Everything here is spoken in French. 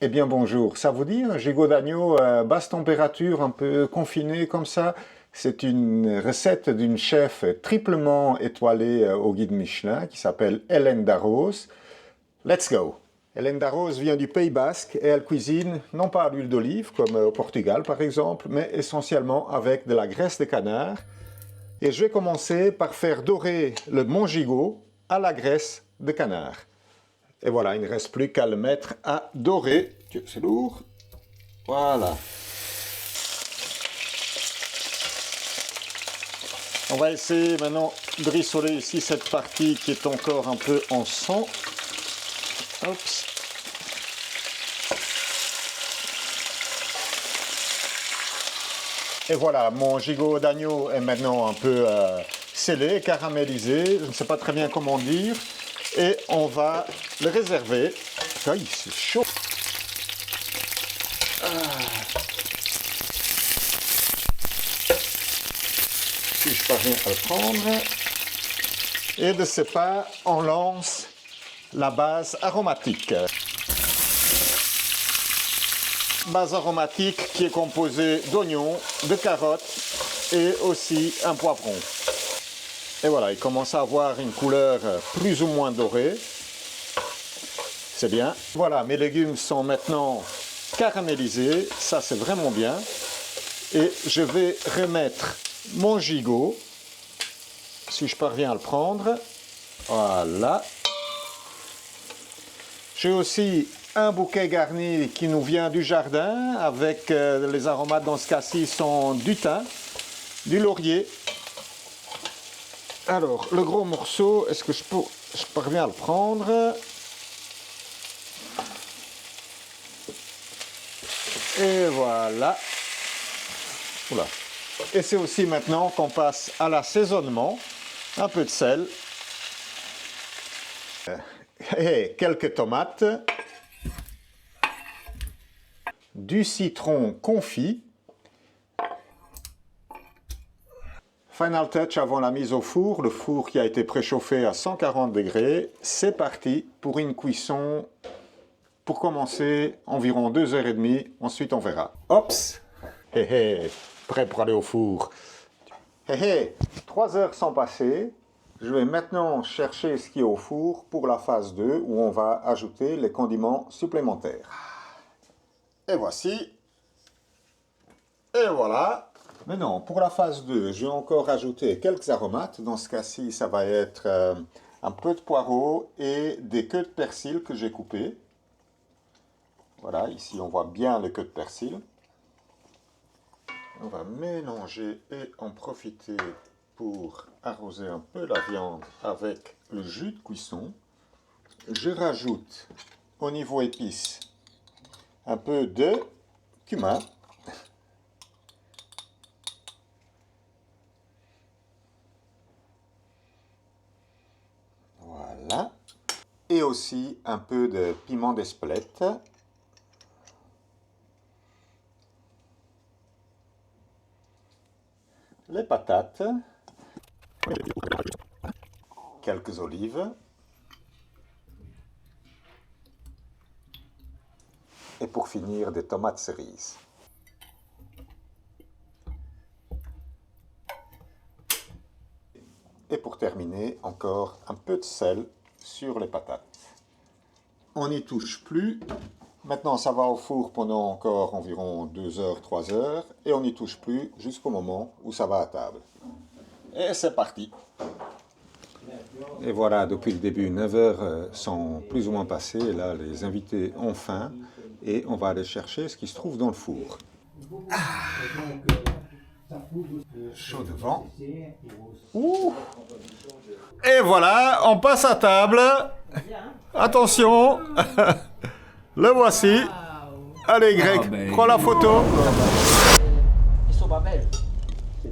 Eh bien bonjour, ça vous dit un gigot d'agneau à basse température, un peu confiné comme ça? C'est une recette d'une chef triplement étoilée au guide Michelin qui s'appelle Hélène Darroze. Let's go! Hélène Darroze vient du Pays Basque et elle cuisine non pas à l'huile d'olive comme au Portugal par exemple, mais essentiellement avec de la graisse de canard. Et je vais commencer par faire dorer mon gigot à la graisse de canard. Et voilà, il ne reste plus qu'à le mettre à dorer. C'est lourd. Voilà. On va essayer maintenant de rissoler ici cette partie qui est encore un peu en sang. Oups. Et voilà, mon gigot d'agneau est maintenant un peu scellé, caramélisé. Je ne sais pas très bien comment dire. Et on va le réserver. Aïe, c'est chaud. Si je parviens à le prendre. Et de ce pas, on lance la base aromatique. Base aromatique qui est composée d'oignons, de carottes et aussi un poivron. Et voilà, il commence à avoir une couleur plus ou moins dorée. C'est bien. Voilà, mes légumes sont maintenant caramélisés. Ça, c'est vraiment bien. Et je vais remettre mon gigot, si je parviens à le prendre. Voilà. J'ai aussi un bouquet garni qui nous vient du jardin, avec les aromates dans ce cas-ci sont du thym, du laurier. Alors, le gros morceau, est-ce que je parviens à le prendre? Et voilà. Oula. Et c'est aussi maintenant qu'on passe à l'assaisonnement. Un peu de sel. Et quelques tomates. Du citron confit. Final touch avant la mise au four, le four qui a été préchauffé à 140 degrés. C'est parti pour une cuisson, pour commencer, environ 2h30, ensuite on verra. Ops! Hé hé, prêt pour aller au four. Hé hé, 3 heures sont passées. Je vais maintenant chercher ce qui est au four pour la phase 2 où on va ajouter les condiments supplémentaires. Et voici. Et voilà. Maintenant, pour la phase 2, je vais encore rajouter quelques aromates. Dans ce cas-ci, ça va être un peu de poireau et des queues de persil que j'ai coupées. Voilà, ici on voit bien les queues de persil. On va mélanger et en profiter pour arroser un peu la viande avec le jus de cuisson. Je rajoute au niveau épices un peu de cumin. Voilà. Et aussi un peu de piment d'Espelette. Les patates. Quelques olives. Et pour finir, des tomates cerises. Et pour terminer, encore un peu de sel sur les patates. On n'y touche plus. Maintenant, ça va au four pendant encore environ 2 heures, 3 heures. Et on n'y touche plus jusqu'au moment où ça va à table. Et c'est parti. Et voilà, depuis le début, 9 heures sont plus ou moins passées. Et là, les invités ont faim. Et on va aller chercher ce qui se trouve dans le four. Chaud devant. Ouh. Et voilà, on passe à table. Attention. Le voici. Allez Greg, prends la photo. Ils sont pas belles.